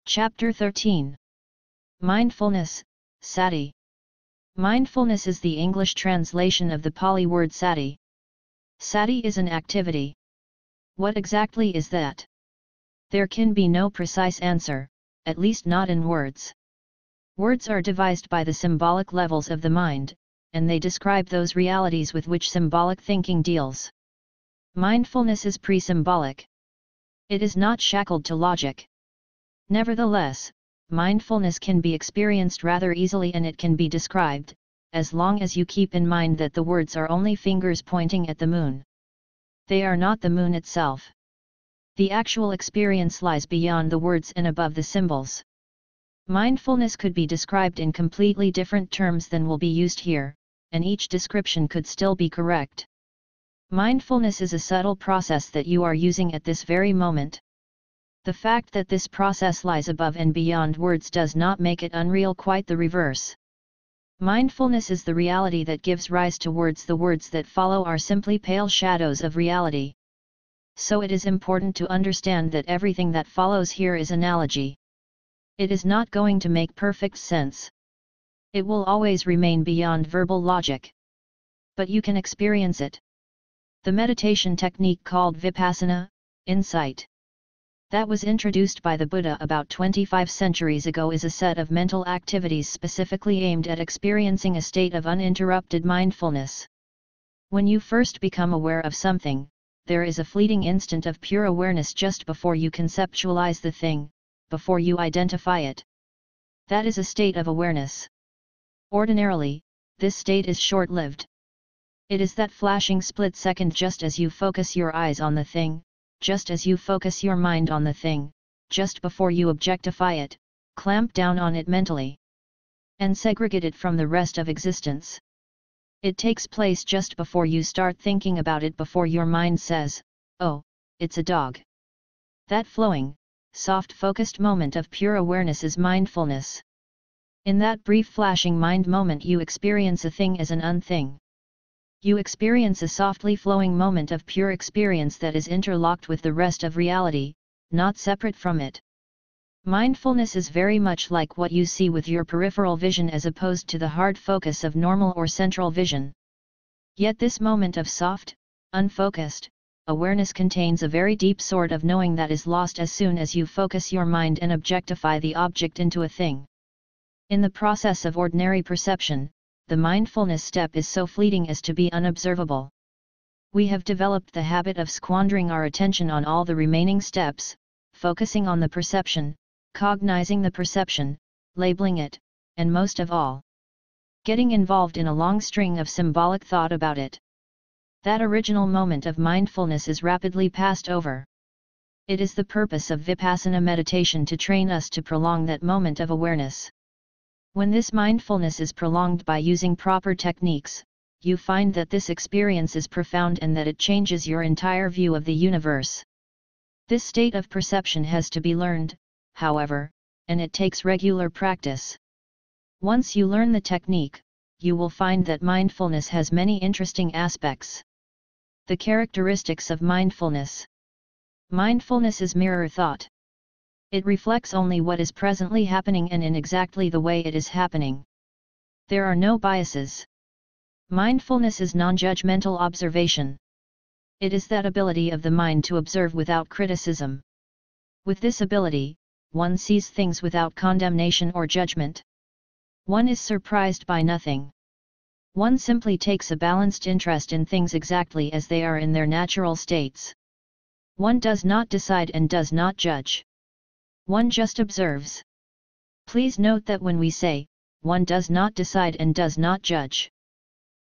Chapter 13. Mindfulness, Sati. Mindfulness is the English translation of the Pali word Sati. Sati is an activity. What exactly is that? There can be no precise answer, at least not in words. Words are devised by the symbolic levels of the mind, and they describe those realities with which symbolic thinking deals. Mindfulness is pre-symbolic. It is not shackled to logic. Nevertheless, mindfulness can be experienced rather easily, and it can be described, as long as you keep in mind that the words are only fingers pointing at the moon. They are not the moon itself. The actual experience lies beyond the words and above the symbols. Mindfulness could be described in completely different terms than will be used here, and each description could still be correct. Mindfulness is a subtle process that you are using at this very moment. The fact that this process lies above and beyond words does not make it unreal, quite the reverse. Mindfulness is the reality that gives rise to words. The words that follow are simply pale shadows of reality. So it is important to understand that everything that follows here is analogy. It is not going to make perfect sense. It will always remain beyond verbal logic. But you can experience it. The meditation technique called Vipassana, insight, that was introduced by the Buddha about 25 centuries ago, is a set of mental activities specifically aimed at experiencing a state of uninterrupted mindfulness. When you first become aware of something, there is a fleeting instant of pure awareness just before you conceptualize the thing, before you identify it. That is a state of awareness. Ordinarily, this state is short-lived. It is that flashing split second just as you focus your eyes on the thing, just as you focus your mind on the thing, just before you objectify it, clamp down on it mentally, and segregate it from the rest of existence. It takes place just before you start thinking about it, before your mind says, "Oh, it's a dog." That flowing, soft focused moment of pure awareness is mindfulness. In that brief flashing mind moment you experience a thing as an unthing. You experience a softly flowing moment of pure experience that is interlocked with the rest of reality, not separate from it. Mindfulness is very much like what you see with your peripheral vision as opposed to the hard focus of normal or central vision. Yet this moment of soft, unfocused awareness contains a very deep sort of knowing that is lost as soon as you focus your mind and objectify the object into a thing. In the process of ordinary perception, the mindfulness step is so fleeting as to be unobservable. We have developed the habit of squandering our attention on all the remaining steps, focusing on the perception, cognizing the perception, labeling it, and most of all, getting involved in a long string of symbolic thought about it. That original moment of mindfulness is rapidly passed over. It is the purpose of Vipassana meditation to train us to prolong that moment of awareness. When this mindfulness is prolonged by using proper techniques, you find that this experience is profound and that it changes your entire view of the universe. This state of perception has to be learned, however, and it takes regular practice. Once you learn the technique, you will find that mindfulness has many interesting aspects. The characteristics of mindfulness. Mindfulness is mirror thought. It reflects only what is presently happening and in exactly the way it is happening. There are no biases. Mindfulness is non-judgmental observation. It is that ability of the mind to observe without criticism. With this ability, one sees things without condemnation or judgment. One is surprised by nothing. One simply takes a balanced interest in things exactly as they are in their natural states. One does not decide and does not judge. One just observes. Please note that when we say, one does not decide and does not judge,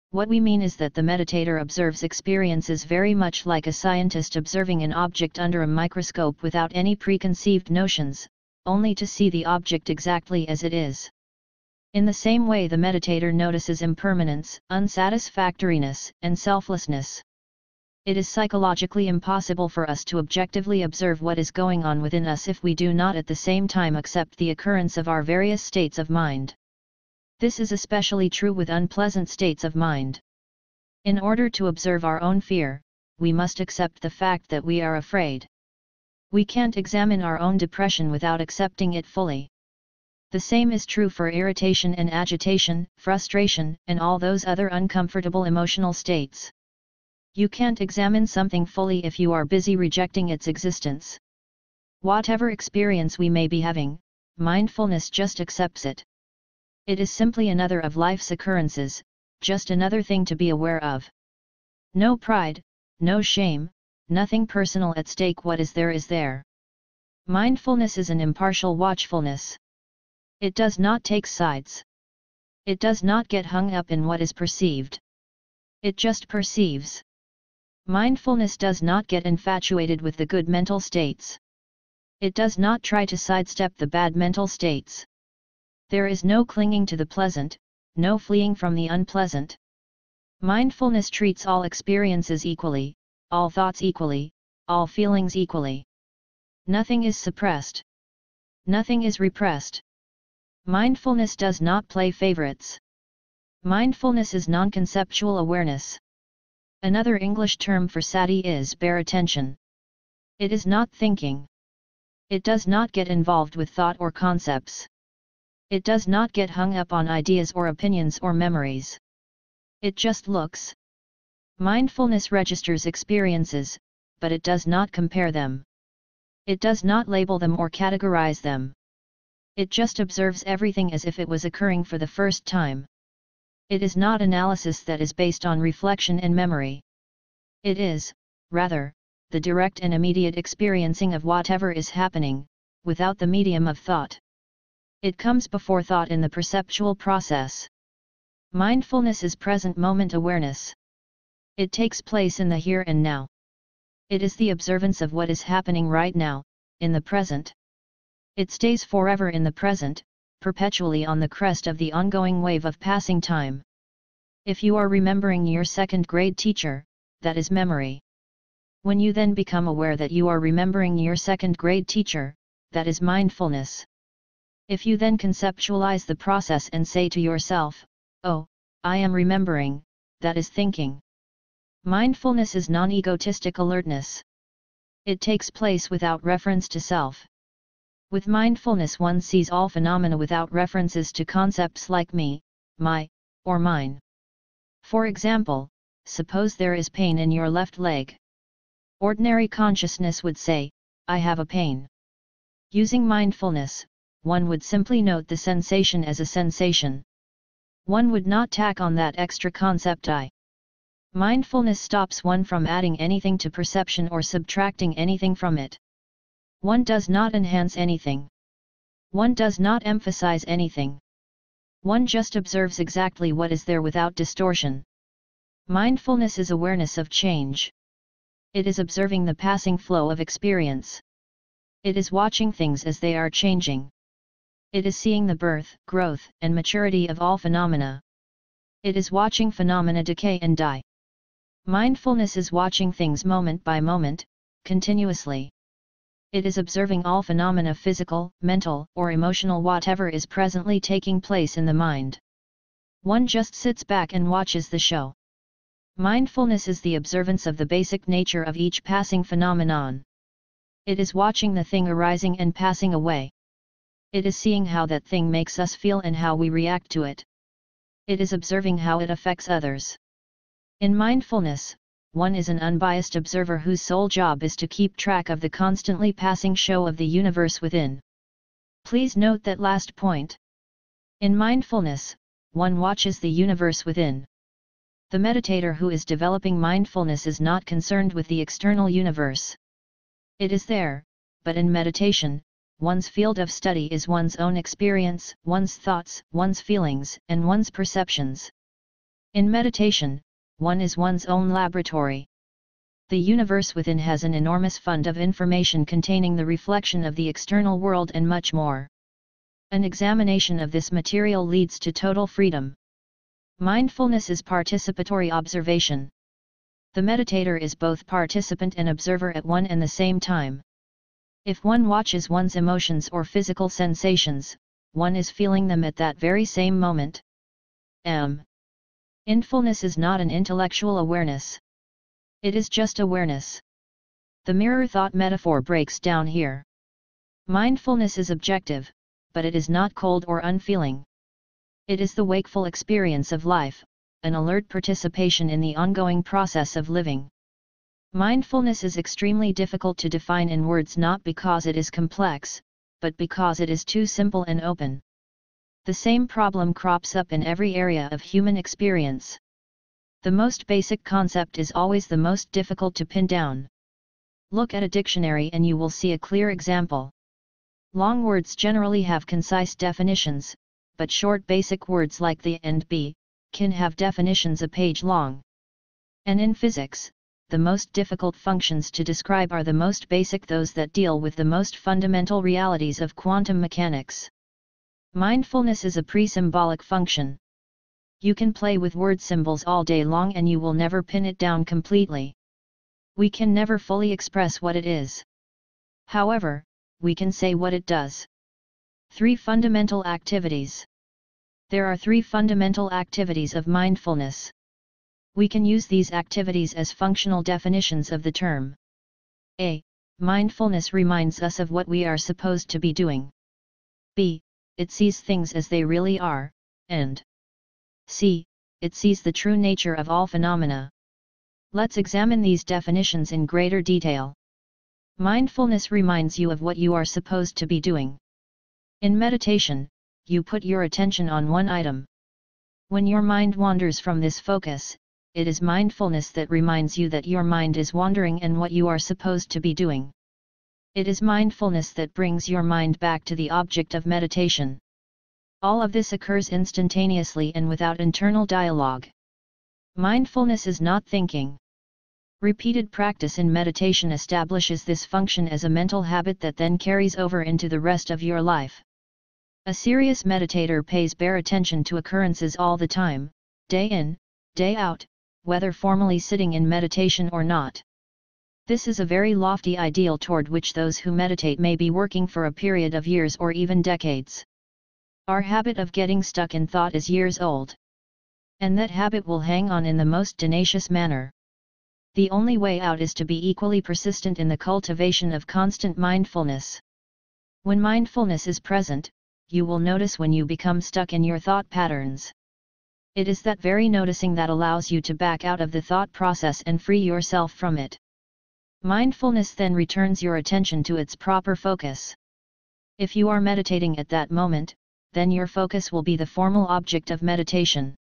what we mean is that the meditator observes experiences very much like a scientist observing an object under a microscope without any preconceived notions, only to see the object exactly as it is. In the same way the meditator notices impermanence, unsatisfactoriness, and selflessness. It is psychologically impossible for us to objectively observe what is going on within us if we do not at the same time accept the occurrence of our various states of mind. This is especially true with unpleasant states of mind. In order to observe our own fear, we must accept the fact that we are afraid. We can't examine our own depression without accepting it fully. The same is true for irritation and agitation, frustration, and all those other uncomfortable emotional states. You can't examine something fully if you are busy rejecting its existence. Whatever experience we may be having, mindfulness just accepts it. It is simply another of life's occurrences, just another thing to be aware of. No pride, no shame, nothing personal at stake. What is there is there. Mindfulness is an impartial watchfulness. It does not take sides. It does not get hung up in what is perceived. It just perceives. Mindfulness does not get infatuated with the good mental states. It does not try to sidestep the bad mental states. There is no clinging to the pleasant, no fleeing from the unpleasant. Mindfulness treats all experiences equally, all thoughts equally, all feelings equally. Nothing is suppressed. Nothing is repressed. Mindfulness does not play favorites. Mindfulness is non-conceptual awareness. Another English term for Sati is bare attention. It is not thinking. It does not get involved with thought or concepts. It does not get hung up on ideas or opinions or memories. It just looks. Mindfulness registers experiences, but it does not compare them. It does not label them or categorize them. It just observes everything as if it was occurring for the first time. It is not analysis that is based on reflection and memory. It is, rather, the direct and immediate experiencing of whatever is happening, without the medium of thought. It comes before thought in the perceptual process. Mindfulness is present moment awareness. It takes place in the here and now. It is the observance of what is happening right now, in the present. It stays forever in the present, perpetually on the crest of the ongoing wave of passing time. If you are remembering your second grade teacher, that is memory. When you then become aware that you are remembering your second grade teacher, that is mindfulness. If you then conceptualize the process and say to yourself, "Oh, I am remembering," that is thinking. Mindfulness is non-egotistic alertness. It takes place without reference to self. With mindfulness one sees all phenomena without references to concepts like me, my, or mine. For example, suppose there is pain in your left leg. Ordinary consciousness would say, "I have a pain." Using mindfulness, one would simply note the sensation as a sensation. One would not tack on that extra concept I. Mindfulness stops one from adding anything to perception or subtracting anything from it. One does not enhance anything. One does not emphasize anything. One just observes exactly what is there without distortion. Mindfulness is awareness of change. It is observing the passing flow of experience. It is watching things as they are changing. It is seeing the birth, growth, and maturity of all phenomena. It is watching phenomena decay and die. Mindfulness is watching things moment by moment, continuously. It is observing all phenomena, physical, mental, or emotional, whatever is presently taking place in the mind. One just sits back and watches the show. Mindfulness is the observance of the basic nature of each passing phenomenon. It is watching the thing arising and passing away. It is seeing how that thing makes us feel and how we react to it. It is observing how it affects others. In mindfulness, one is an unbiased observer whose sole job is to keep track of the constantly passing show of the universe within. Please note that last point. In mindfulness, one watches the universe within. The meditator who is developing mindfulness is not concerned with the external universe. It is there, but in meditation, one's field of study is one's own experience, one's thoughts, one's feelings, and one's perceptions. In meditation, one is one's own laboratory. The universe within has an enormous fund of information containing the reflection of the external world and much more. An examination of this material leads to total freedom. Mindfulness is participatory observation. The meditator is both participant and observer at one and the same time. If one watches one's emotions or physical sensations, one is feeling them at that very same moment. Mindfulness is not an intellectual awareness. It is just awareness. The mirror thought metaphor breaks down here. Mindfulness is objective, but it is not cold or unfeeling. It is the wakeful experience of life, an alert participation in the ongoing process of living. Mindfulness is extremely difficult to define in words, not because it is complex, but because it is too simple and open. The same problem crops up in every area of human experience. The most basic concept is always the most difficult to pin down. Look at a dictionary and you will see a clear example. Long words generally have concise definitions, but short basic words like the and be can have definitions a page long. And in physics, the most difficult functions to describe are the most basic, those that deal with the most fundamental realities of quantum mechanics. Mindfulness is a pre-symbolic function. You can play with word symbols all day long and you will never pin it down completely. We can never fully express what it is. However, we can say what it does. 3 fundamental activities. There are 3 fundamental activities of mindfulness. We can use these activities as functional definitions of the term. A. Mindfulness reminds us of what we are supposed to be doing. B. It sees things as they really are, and C. It sees the true nature of all phenomena. Let's examine these definitions in greater detail. Mindfulness reminds you of what you are supposed to be doing. In meditation, you put your attention on one item. When your mind wanders from this focus, it is mindfulness that reminds you that your mind is wandering and what you are supposed to be doing. It is mindfulness that brings your mind back to the object of meditation. All of this occurs instantaneously and without internal dialogue. Mindfulness is not thinking. Repeated practice in meditation establishes this function as a mental habit that then carries over into the rest of your life. A serious meditator pays bare attention to occurrences all the time, day in, day out, whether formally sitting in meditation or not. This is a very lofty ideal toward which those who meditate may be working for a period of years or even decades. Our habit of getting stuck in thought is years old. And that habit will hang on in the most tenacious manner. The only way out is to be equally persistent in the cultivation of constant mindfulness. When mindfulness is present, you will notice when you become stuck in your thought patterns. It is that very noticing that allows you to back out of the thought process and free yourself from it. Mindfulness then returns your attention to its proper focus. If you are meditating at that moment, then your focus will be the formal object of meditation.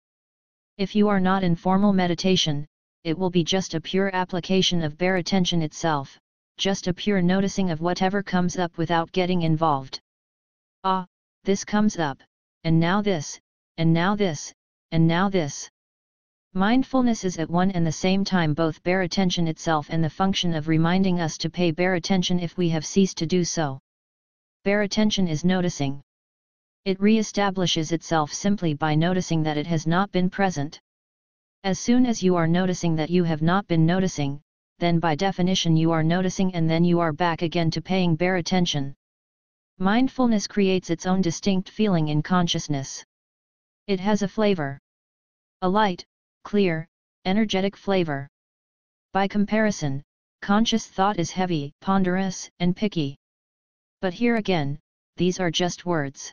If you are not in formal meditation, it will be just a pure application of bare attention itself, just a pure noticing of whatever comes up without getting involved. Ah, this comes up, and now this, and now this, and now this. Mindfulness is at one and the same time both bare attention itself and the function of reminding us to pay bare attention if we have ceased to do so. Bare attention is noticing. It re-establishes itself simply by noticing that it has not been present. As soon as you are noticing that you have not been noticing, then by definition you are noticing and then you are back again to paying bare attention. Mindfulness creates its own distinct feeling in consciousness. It has a flavor. A light, clear, energetic flavor. By comparison, conscious thought is heavy, ponderous, and picky. But here again, these are just words.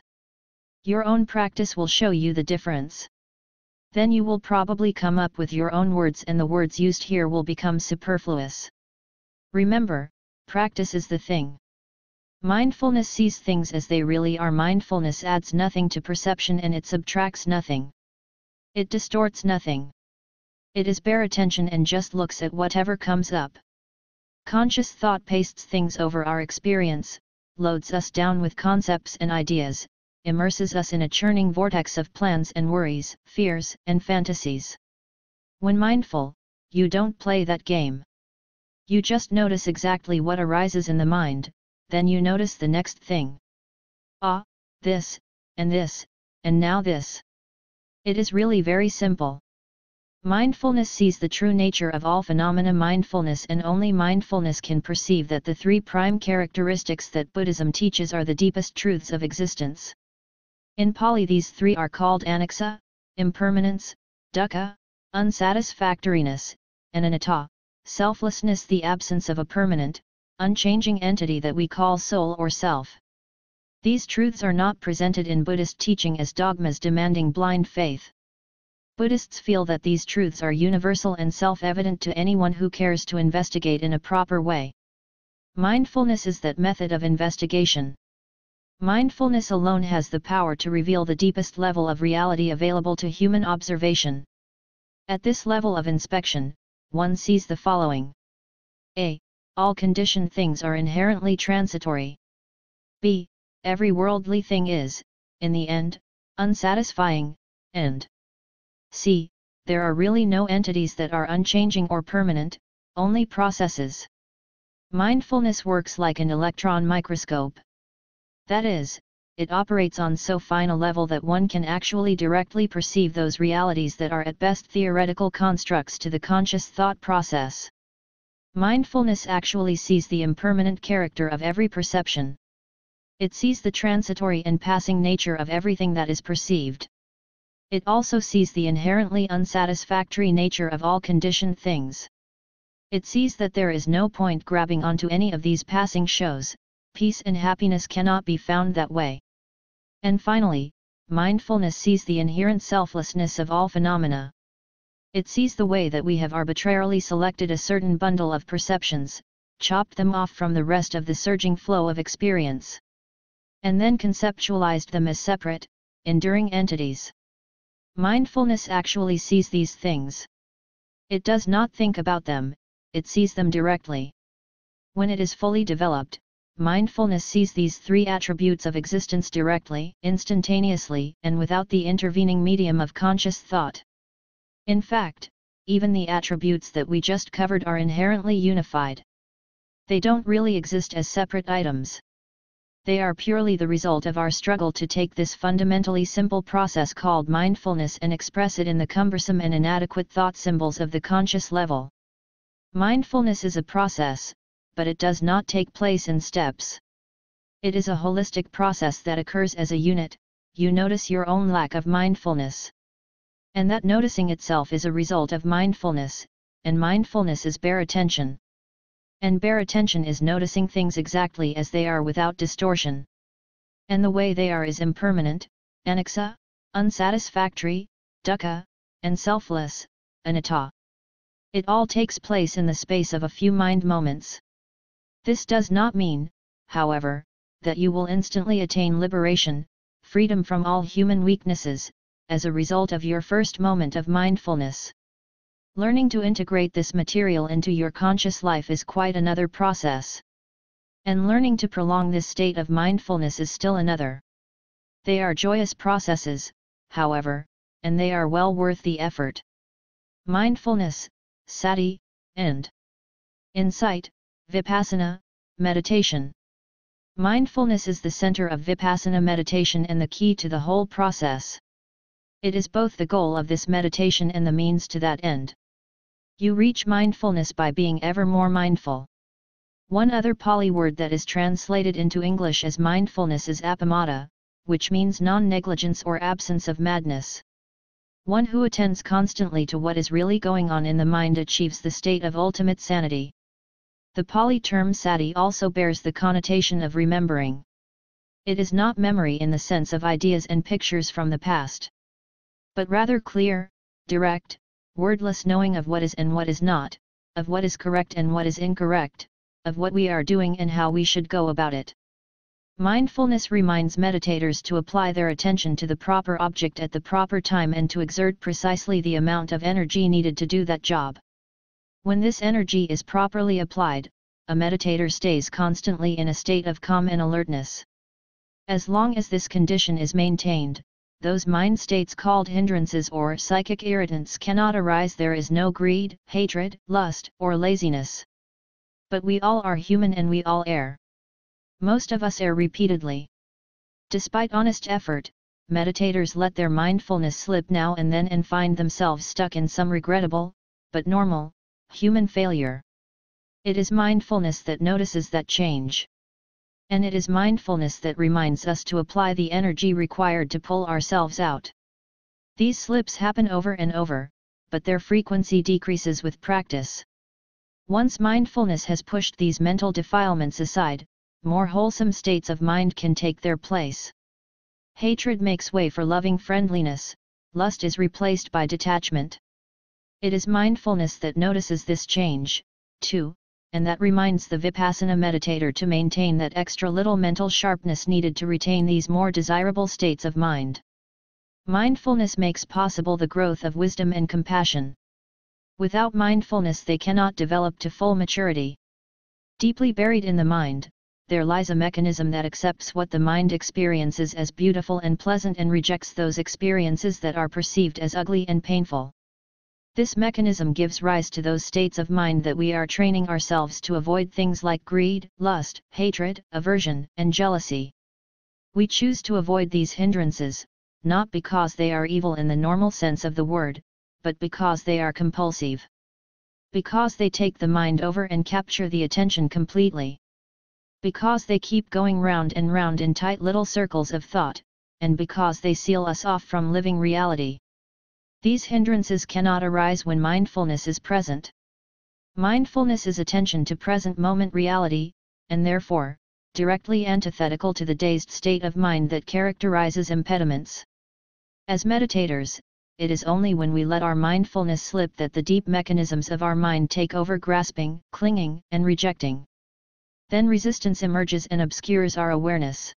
Your own practice will show you the difference. Then you will probably come up with your own words and the words used here will become superfluous. Remember, practice is the thing. Mindfulness sees things as they really are. Mindfulness adds nothing to perception and it subtracts nothing. It distorts nothing. It is bare attention and just looks at whatever comes up. Conscious thought pastes things over our experience, loads us down with concepts and ideas, immerses us in a churning vortex of plans and worries, fears, and fantasies. When mindful, you don't play that game. You just notice exactly what arises in the mind, then you notice the next thing. Ah, this, and now this. It is really very simple. Mindfulness sees the true nature of all phenomena. Mindfulness and only mindfulness can perceive that the 3 prime characteristics that Buddhism teaches are the deepest truths of existence. In Pali these 3 are called anicca, impermanence, dukkha, unsatisfactoriness, and anatta, selflessness, the absence of a permanent, unchanging entity that we call soul or self. These truths are not presented in Buddhist teaching as dogmas demanding blind faith. Buddhists feel that these truths are universal and self-evident to anyone who cares to investigate in a proper way. Mindfulness is that method of investigation. Mindfulness alone has the power to reveal the deepest level of reality available to human observation. At this level of inspection, one sees the following. A. All conditioned things are inherently transitory. B. Every worldly thing is, in the end, unsatisfying, and C. There are really no entities that are unchanging or permanent, only processes. Mindfulness works like an electron microscope. That is, it operates on so fine a level that one can actually directly perceive those realities that are at best theoretical constructs to the conscious thought process. Mindfulness actually sees the impermanent character of every perception. It sees the transitory and passing nature of everything that is perceived. It also sees the inherently unsatisfactory nature of all conditioned things. It sees that there is no point grabbing onto any of these passing shows. Peace and happiness cannot be found that way. And finally, mindfulness sees the inherent selflessness of all phenomena. It sees the way that we have arbitrarily selected a certain bundle of perceptions, chopped them off from the rest of the surging flow of experience, and then conceptualized them as separate, enduring entities. Mindfulness actually sees these things. It does not think about them, it sees them directly. When it is fully developed, mindfulness sees these three attributes of existence directly, instantaneously, and without the intervening medium of conscious thought. In fact, even the attributes that we just covered are inherently unified. They don't really exist as separate items. They are purely the result of our struggle to take this fundamentally simple process called mindfulness and express it in the cumbersome and inadequate thought symbols of the conscious level. Mindfulness is a process, but it does not take place in steps. It is a holistic process that occurs as a unit. You notice your own lack of mindfulness. And that noticing itself is a result of mindfulness, and mindfulness is bare attention. And bare attention is noticing things exactly as they are without distortion. And the way they are is impermanent, anicca, unsatisfactory, dukkha, and selfless, anatta. It all takes place in the space of a few mind moments. This does not mean, however, that you will instantly attain liberation, freedom from all human weaknesses, as a result of your first moment of mindfulness. Learning to integrate this material into your conscious life is quite another process. And learning to prolong this state of mindfulness is still another. They are joyous processes, however, and they are well worth the effort. Mindfulness, Sati, and insight, Vipassana, meditation. Mindfulness is the center of Vipassana meditation and the key to the whole process. It is both the goal of this meditation and the means to that end. You reach mindfulness by being ever more mindful. One other Pali word that is translated into English as mindfulness is appamada, which means non-negligence or absence of madness. One who attends constantly to what is really going on in the mind achieves the state of ultimate sanity. The Pali term sati also bears the connotation of remembering. It is not memory in the sense of ideas and pictures from the past, but rather clear, direct, wordless knowing of what is and what is not, of what is correct and what is incorrect, of what we are doing and how we should go about it. Mindfulness reminds meditators to apply their attention to the proper object at the proper time and to exert precisely the amount of energy needed to do that job. When this energy is properly applied, a meditator stays constantly in a state of calm and alertness. As long as this condition is maintained, those mind states called hindrances or psychic irritants cannot arise. There is no greed, hatred, lust, or laziness. But we all are human and we all err. Most of us err repeatedly. Despite honest effort, meditators let their mindfulness slip now and then and find themselves stuck in some regrettable, but normal, human failure. It is mindfulness that notices that change. And it is mindfulness that reminds us to apply the energy required to pull ourselves out. These slips happen over and over, but their frequency decreases with practice. Once mindfulness has pushed these mental defilements aside, more wholesome states of mind can take their place. Hatred makes way for loving friendliness, lust is replaced by detachment. It is mindfulness that notices this change, too, and that reminds the Vipassana meditator to maintain that extra little mental sharpness needed to retain these more desirable states of mind. Mindfulness makes possible the growth of wisdom and compassion. Without mindfulness they cannot develop to full maturity. Deeply buried in the mind, there lies a mechanism that accepts what the mind experiences as beautiful and pleasant and rejects those experiences that are perceived as ugly and painful. This mechanism gives rise to those states of mind that we are training ourselves to avoid, things like greed, lust, hatred, aversion, and jealousy. We choose to avoid these hindrances, not because they are evil in the normal sense of the word, but because they are compulsive. Because they take the mind over and capture the attention completely. Because they keep going round and round in tight little circles of thought, and because they seal us off from living reality. These hindrances cannot arise when mindfulness is present. Mindfulness is attention to present moment reality, and therefore, directly antithetical to the dazed state of mind that characterizes impediments. As meditators, it is only when we let our mindfulness slip that the deep mechanisms of our mind take over, grasping, clinging, and rejecting. Then resistance emerges and obscures our awareness.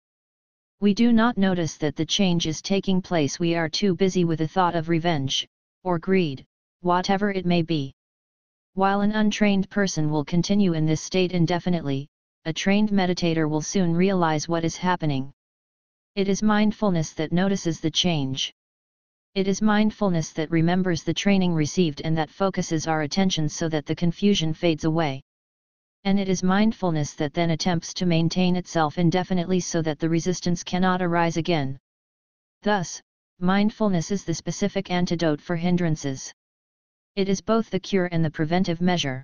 We do not notice that the change is taking place. We are too busy with the thought of revenge, or greed, whatever it may be. While an untrained person will continue in this state indefinitely, a trained meditator will soon realize what is happening. It is mindfulness that notices the change. It is mindfulness that remembers the training received and that focuses our attention so that the confusion fades away. And it is mindfulness that then attempts to maintain itself indefinitely so that the resistance cannot arise again. Thus, mindfulness is the specific antidote for hindrances. It is both the cure and the preventive measure.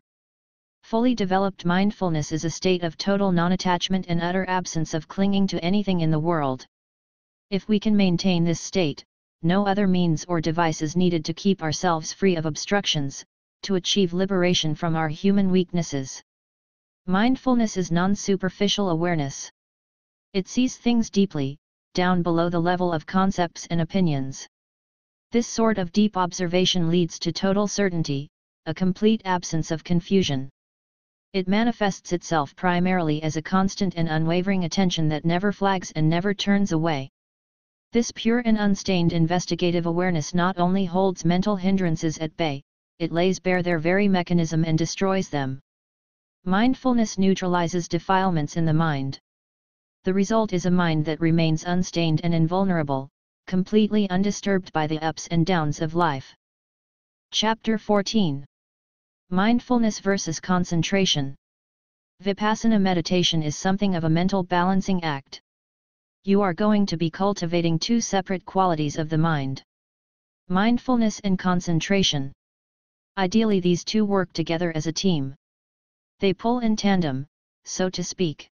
Fully developed mindfulness is a state of total non-attachment and utter absence of clinging to anything in the world. If we can maintain this state, no other means or device is needed to keep ourselves free of obstructions, to achieve liberation from our human weaknesses. Mindfulness is non-superficial awareness. It sees things deeply, down below the level of concepts and opinions. This sort of deep observation leads to total certainty, a complete absence of confusion. It manifests itself primarily as a constant and unwavering attention that never flags and never turns away. This pure and unstained investigative awareness not only holds mental hindrances at bay, it lays bare their very mechanism and destroys them. Mindfulness neutralizes defilements in the mind. The result is a mind that remains unstained and invulnerable, completely undisturbed by the ups and downs of life. Chapter 14. Mindfulness versus concentration. Vipassana meditation is something of a mental balancing act. You are going to be cultivating two separate qualities of the mind: mindfulness and concentration. Ideally, these two work together as a team. They pull in tandem, so to speak.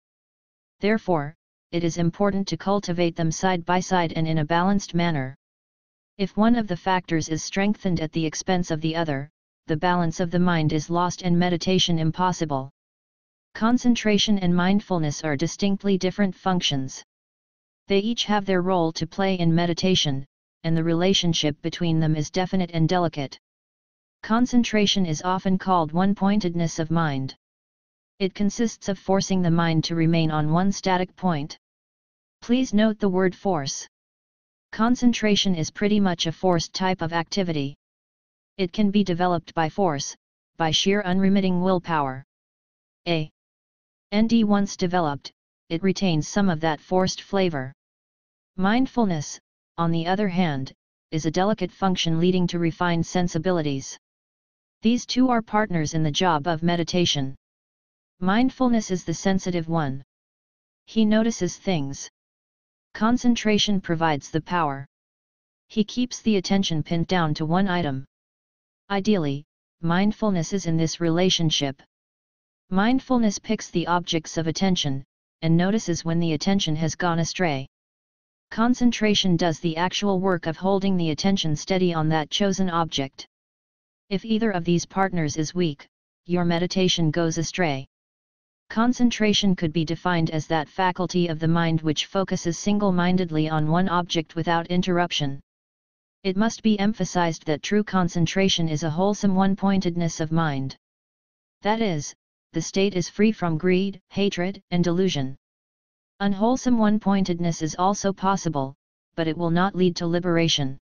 Therefore, it is important to cultivate them side by side and in a balanced manner. If one of the factors is strengthened at the expense of the other, the balance of the mind is lost and meditation impossible. Concentration and mindfulness are distinctly different functions. They each have their role to play in meditation, and the relationship between them is definite and delicate. Concentration is often called one-pointedness of mind. It consists of forcing the mind to remain on one static point. Please note the word force. Concentration is pretty much a forced type of activity. It can be developed by force, by sheer unremitting willpower. Once developed, it retains some of that forced flavor. Mindfulness, on the other hand, is a delicate function leading to refined sensibilities. These two are partners in the job of meditation. Mindfulness is the sensitive one. He notices things. Concentration provides the power. He keeps the attention pinned down to one item. Ideally, mindfulness is in this relationship. Mindfulness picks the objects of attention, and notices when the attention has gone astray. Concentration does the actual work of holding the attention steady on that chosen object. If either of these partners is weak, your meditation goes astray. Concentration could be defined as that faculty of the mind which focuses single-mindedly on one object without interruption. It must be emphasized that true concentration is a wholesome one-pointedness of mind. That is, the state is free from greed, hatred, and delusion. Unwholesome one-pointedness is also possible, but it will not lead to liberation.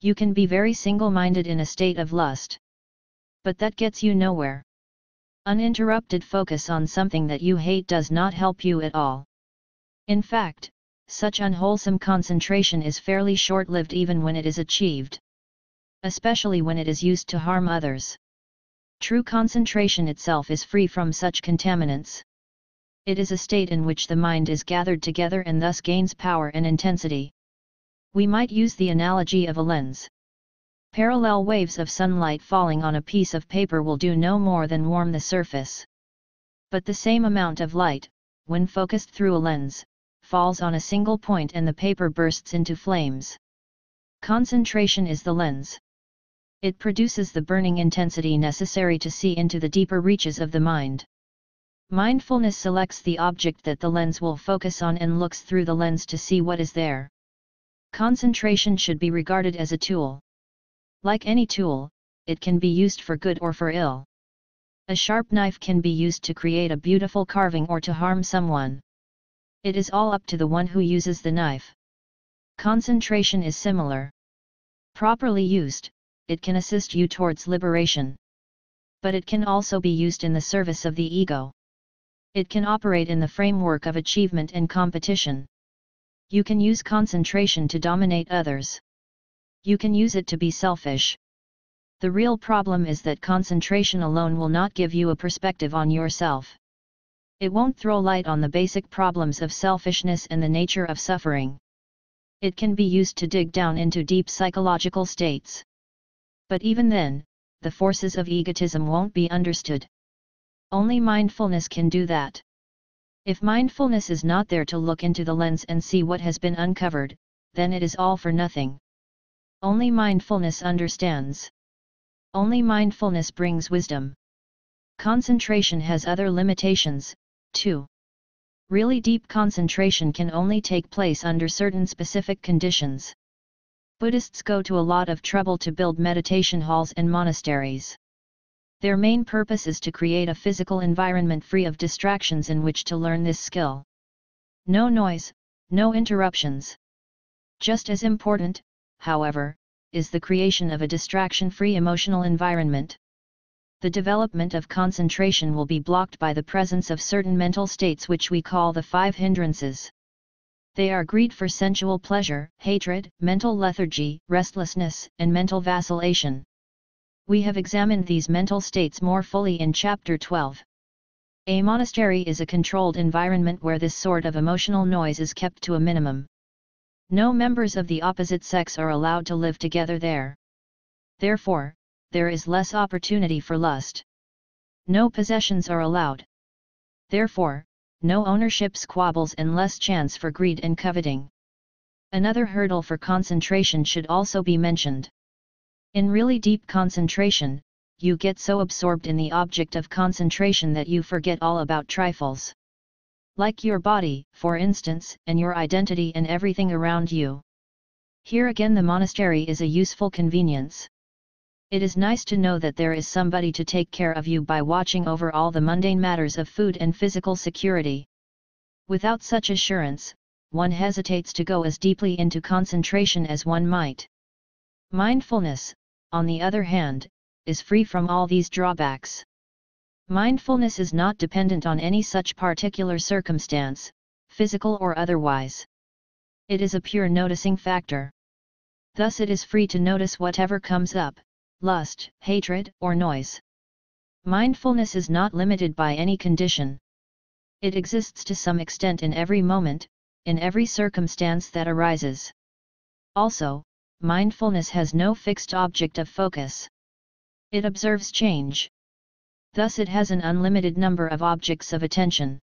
You can be very single-minded in a state of lust. But that gets you nowhere. Uninterrupted focus on something that you hate does not help you at all. In fact, such unwholesome concentration is fairly short-lived even when it is achieved. Especially when it is used to harm others. True concentration itself is free from such contaminants. It is a state in which the mind is gathered together and thus gains power and intensity. We might use the analogy of a lens. Parallel waves of sunlight falling on a piece of paper will do no more than warm the surface. But the same amount of light, when focused through a lens, falls on a single point and the paper bursts into flames. Concentration is the lens. It produces the burning intensity necessary to see into the deeper reaches of the mind. Mindfulness selects the object that the lens will focus on and looks through the lens to see what is there. Concentration should be regarded as a tool. Like any tool, it can be used for good or for ill. A sharp knife can be used to create a beautiful carving or to harm someone. It is all up to the one who uses the knife. Concentration is similar. Properly used, it can assist you towards liberation. But it can also be used in the service of the ego. It can operate in the framework of achievement and competition. You can use concentration to dominate others. You can use it to be selfish. The real problem is that concentration alone will not give you a perspective on yourself. It won't throw light on the basic problems of selfishness and the nature of suffering. It can be used to dig down into deep psychological states. But even then, the forces of egotism won't be understood. Only mindfulness can do that. If mindfulness is not there to look into the lens and see what has been uncovered, then it is all for nothing. Only mindfulness understands. Only mindfulness brings wisdom. Concentration has other limitations, too. Really deep concentration can only take place under certain specific conditions. Buddhists go to a lot of trouble to build meditation halls and monasteries. Their main purpose is to create a physical environment free of distractions in which to learn this skill. No noise, no interruptions. Just as important, however, is the creation of a distraction-free emotional environment. The development of concentration will be blocked by the presence of certain mental states which we call the 5 hindrances. They are greed for sensual pleasure, hatred, mental lethargy, restlessness, and mental vacillation. We have examined these mental states more fully in Chapter 12. A monastery is a controlled environment where this sort of emotional noise is kept to a minimum. No members of the opposite sex are allowed to live together there. Therefore, there is less opportunity for lust. No possessions are allowed. Therefore, no ownership squabbles and less chance for greed and coveting. Another hurdle for concentration should also be mentioned. In really deep concentration, you get so absorbed in the object of concentration that you forget all about trifles. Like your body, for instance, and your identity and everything around you. Here again the monastery is a useful convenience. It is nice to know that there is somebody to take care of you by watching over all the mundane matters of food and physical security. Without such assurance, one hesitates to go as deeply into concentration as one might. Mindfulness, on the other hand, is free from all these drawbacks. Mindfulness is not dependent on any such particular circumstance, physical or otherwise. It is a pure noticing factor. Thus it is free to notice whatever comes up, lust, hatred, or noise. Mindfulness is not limited by any condition. It exists to some extent in every moment, in every circumstance that arises. Also, mindfulness has no fixed object of focus. It observes change. Thus it has an unlimited number of objects of attention.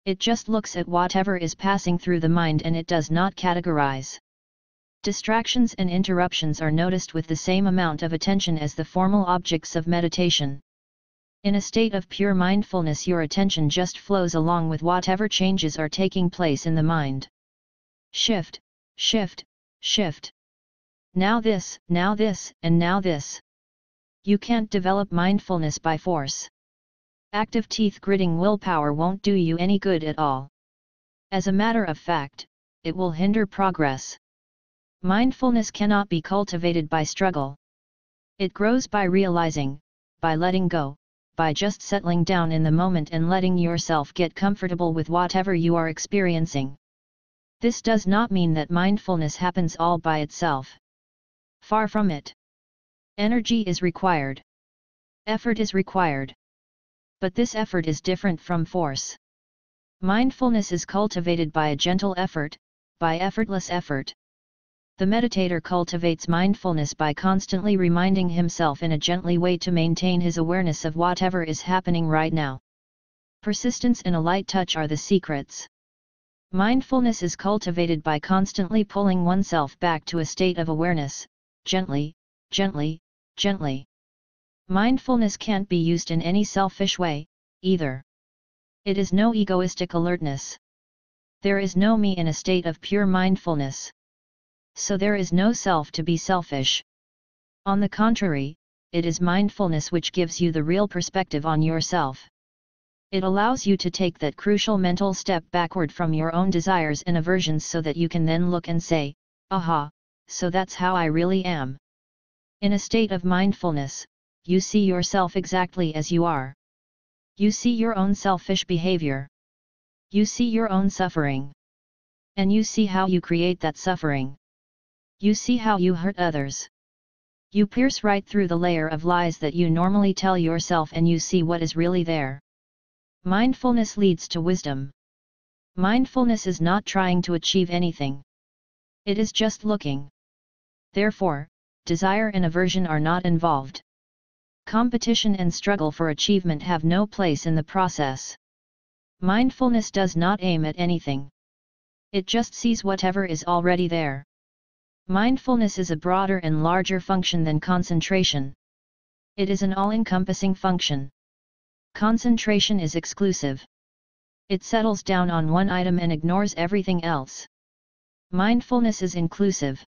It just looks at whatever is passing through the mind and it does not categorize. Distractions and interruptions are noticed with the same amount of attention as the formal objects of meditation. In a state of pure mindfulness, your attention just flows along with whatever changes are taking place in the mind. Shift, shift, shift. Now this, and now this. You can't develop mindfulness by force. Active teeth-gritting willpower won't do you any good at all. As a matter of fact, it will hinder progress. Mindfulness cannot be cultivated by struggle. It grows by realizing, by letting go, by just settling down in the moment and letting yourself get comfortable with whatever you are experiencing. This does not mean that mindfulness happens all by itself. Far from it. Energy is required. Effort is required. But this effort is different from force. Mindfulness is cultivated by a gentle effort, by effortless effort. The meditator cultivates mindfulness by constantly reminding himself in a gently way to maintain his awareness of whatever is happening right now. Persistence and a light touch are the secrets. Mindfulness is cultivated by constantly pulling oneself back to a state of awareness, gently, gently, gently. Mindfulness can't be used in any selfish way, either. It is no egoistic alertness. There is no me in a state of pure mindfulness. So there is no self to be selfish. On the contrary, it is mindfulness which gives you the real perspective on yourself. It allows you to take that crucial mental step backward from your own desires and aversions so that you can then look and say, aha, so that's how I really am. In a state of mindfulness, you see yourself exactly as you are. You see your own selfish behavior. You see your own suffering. And you see how you create that suffering. You see how you hurt others. You pierce right through the layer of lies that you normally tell yourself and you see what is really there. Mindfulness leads to wisdom. Mindfulness is not trying to achieve anything. It is just looking. Therefore, desire and aversion are not involved. Competition and struggle for achievement have no place in the process. Mindfulness does not aim at anything. It just sees whatever is already there. Mindfulness is a broader and larger function than concentration. It is an all-encompassing function. Concentration is exclusive. It settles down on one item and ignores everything else. Mindfulness is inclusive.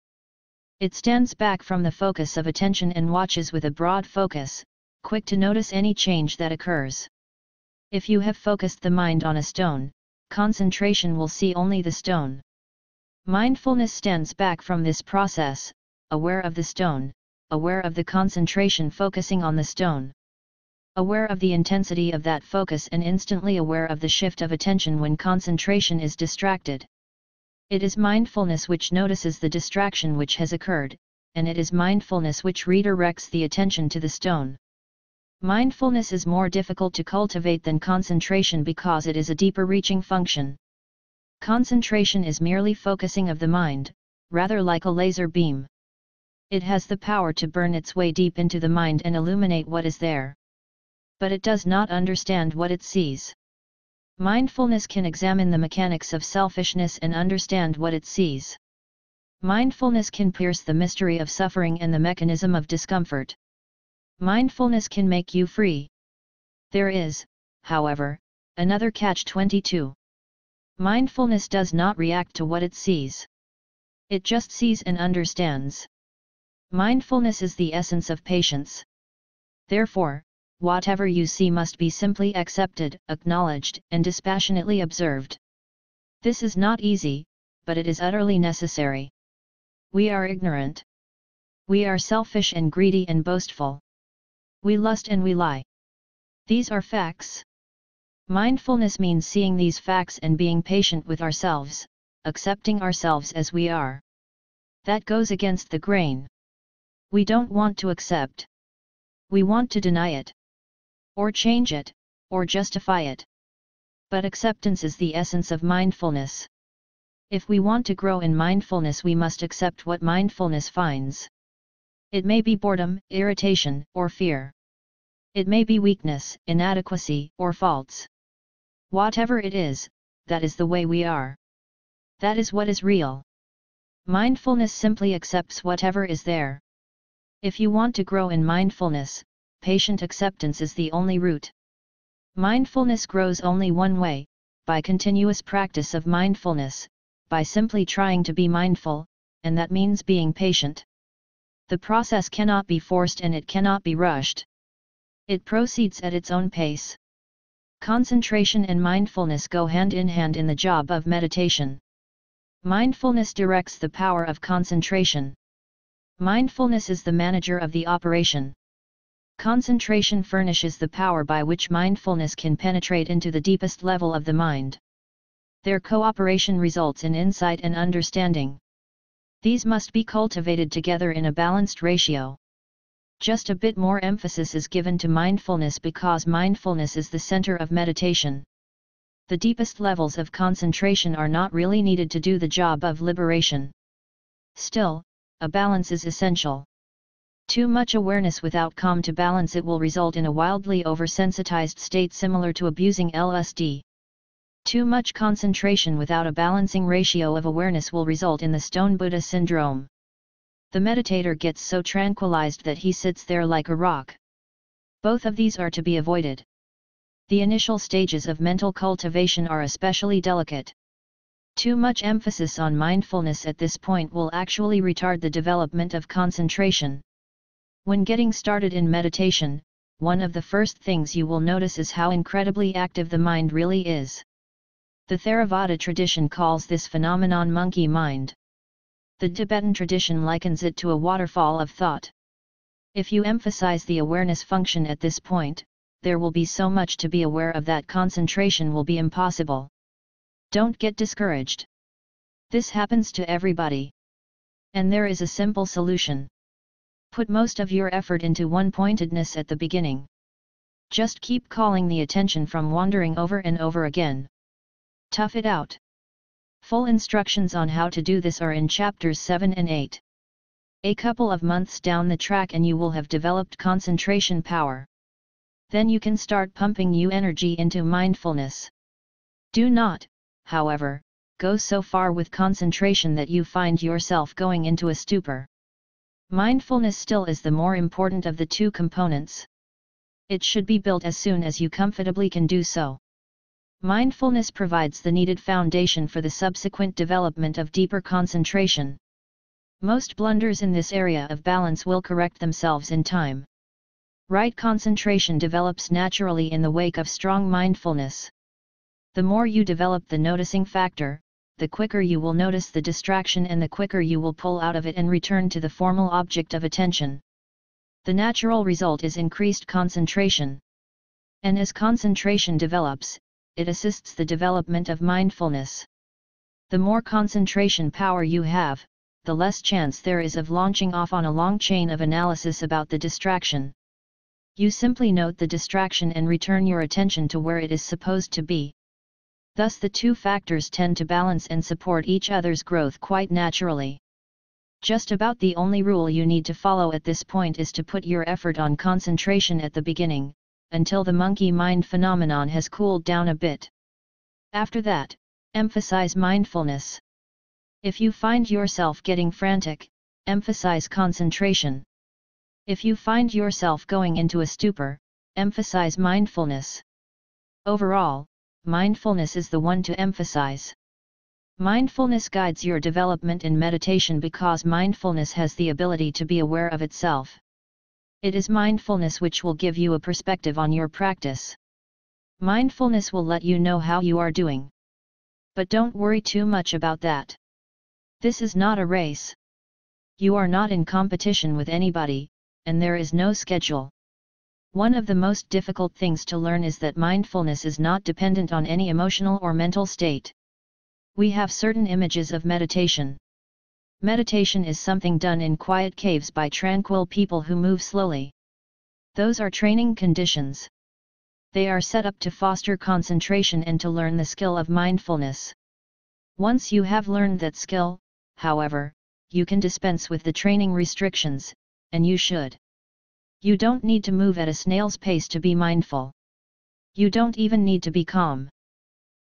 It stands back from the focus of attention and watches with a broad focus, quick to notice any change that occurs. If you have focused the mind on a stone, concentration will see only the stone. Mindfulness stands back from this process, aware of the stone, aware of the concentration focusing on the stone. Aware of the intensity of that focus and instantly aware of the shift of attention when concentration is distracted. It is mindfulness which notices the distraction which has occurred, and it is mindfulness which redirects the attention to the stone. Mindfulness is more difficult to cultivate than concentration because it is a deeper reaching function. Concentration is merely focusing of the mind, rather like a laser beam. It has the power to burn its way deep into the mind and illuminate what is there. But it does not understand what it sees. Mindfulness can examine the mechanics of selfishness and understand what it sees. Mindfulness can pierce the mystery of suffering and the mechanism of discomfort. Mindfulness can make you free. There is, however, another catch-22. Mindfulness does not react to what it sees. It just sees and understands. Mindfulness is the essence of patience. Therefore, whatever you see must be simply accepted, acknowledged, and dispassionately observed. This is not easy, but it is utterly necessary. We are ignorant. We are selfish and greedy and boastful. We lust and we lie. These are facts. Mindfulness means seeing these facts and being patient with ourselves, accepting ourselves as we are. That goes against the grain. We don't want to accept. We want to deny it. Or change it, or justify it. But acceptance is the essence of mindfulness. If we want to grow in mindfulness, we must accept what mindfulness finds. It may be boredom, irritation, or fear. It may be weakness, inadequacy, or faults. Whatever it is, that is the way we are. That is what is real. Mindfulness simply accepts whatever is there. If you want to grow in mindfulness, patient acceptance is the only route. Mindfulness grows only one way, by continuous practice of mindfulness, by simply trying to be mindful, and that means being patient. The process cannot be forced and it cannot be rushed. It proceeds at its own pace. Concentration and mindfulness go hand in hand in the job of meditation. Mindfulness directs the power of concentration. Mindfulness is the manager of the operation. Concentration furnishes the power by which mindfulness can penetrate into the deepest level of the mind. Their cooperation results in insight and understanding. These must be cultivated together in a balanced ratio. Just a bit more emphasis is given to mindfulness because mindfulness is the center of meditation. The deepest levels of concentration are not really needed to do the job of liberation. Still, a balance is essential. Too much awareness without calm to balance it will result in a wildly oversensitized state similar to abusing LSD. Too much concentration without a balancing ratio of awareness will result in the Stone Buddha syndrome. The meditator gets so tranquilized that he sits there like a rock. Both of these are to be avoided. The initial stages of mental cultivation are especially delicate. Too much emphasis on mindfulness at this point will actually retard the development of concentration. When getting started in meditation, one of the first things you will notice is how incredibly active the mind really is. The Theravada tradition calls this phenomenon monkey mind. The Tibetan tradition likens it to a waterfall of thought. If you emphasize the awareness function at this point, there will be so much to be aware of that concentration will be impossible. Don't get discouraged. This happens to everybody. And there is a simple solution. Put most of your effort into one-pointedness at the beginning. Just keep calling the attention from wandering over and over again. Tough it out. Full instructions on how to do this are in chapters 7 and 8. A couple of months down the track and you will have developed concentration power. Then you can start pumping new energy into mindfulness. Do not, however, go so far with concentration that you find yourself going into a stupor. Mindfulness still is the more important of the two components. It should be built as soon as you comfortably can do so. Mindfulness provides the needed foundation for the subsequent development of deeper concentration. Most blunders in this area of balance will correct themselves in time. Right concentration develops naturally in the wake of strong mindfulness. The more you develop the noticing factor, the quicker you will notice the distraction and the quicker you will pull out of it and return to the formal object of attention. The natural result is increased concentration. And as concentration develops, it assists the development of mindfulness. The more concentration power you have, the less chance there is of launching off on a long chain of analysis about the distraction. You simply note the distraction and return your attention to where it is supposed to be. Thus the two factors tend to balance and support each other's growth quite naturally. Just about the only rule you need to follow at this point is to put your effort on concentration at the beginning, until the monkey mind phenomenon has cooled down a bit. After that, emphasize mindfulness. If you find yourself getting frantic, emphasize concentration. If you find yourself going into a stupor, emphasize mindfulness. Overall, mindfulness is the one to emphasize. Mindfulness guides your development in meditation because mindfulness has the ability to be aware of itself. It is mindfulness which will give you a perspective on your practice. Mindfulness will let you know how you are doing. But don't worry too much about that. This is not a race. You are not in competition with anybody, and there is no schedule. One of the most difficult things to learn is that mindfulness is not dependent on any emotional or mental state. We have certain images of meditation. Meditation is something done in quiet caves by tranquil people who move slowly. Those are training conditions. They are set up to foster concentration and to learn the skill of mindfulness. Once you have learned that skill, however, you can dispense with the training restrictions, and you should. You don't need to move at a snail's pace to be mindful. You don't even need to be calm.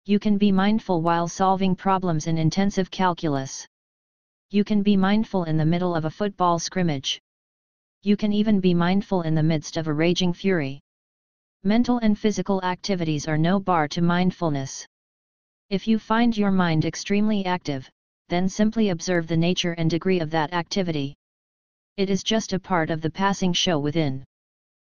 You can be mindful while solving problems in intensive calculus. You can be mindful in the middle of a football scrimmage. You can even be mindful in the midst of a raging fury. Mental and physical activities are no bar to mindfulness. If you find your mind extremely active, then simply observe the nature and degree of that activity. It is just a part of the passing show within.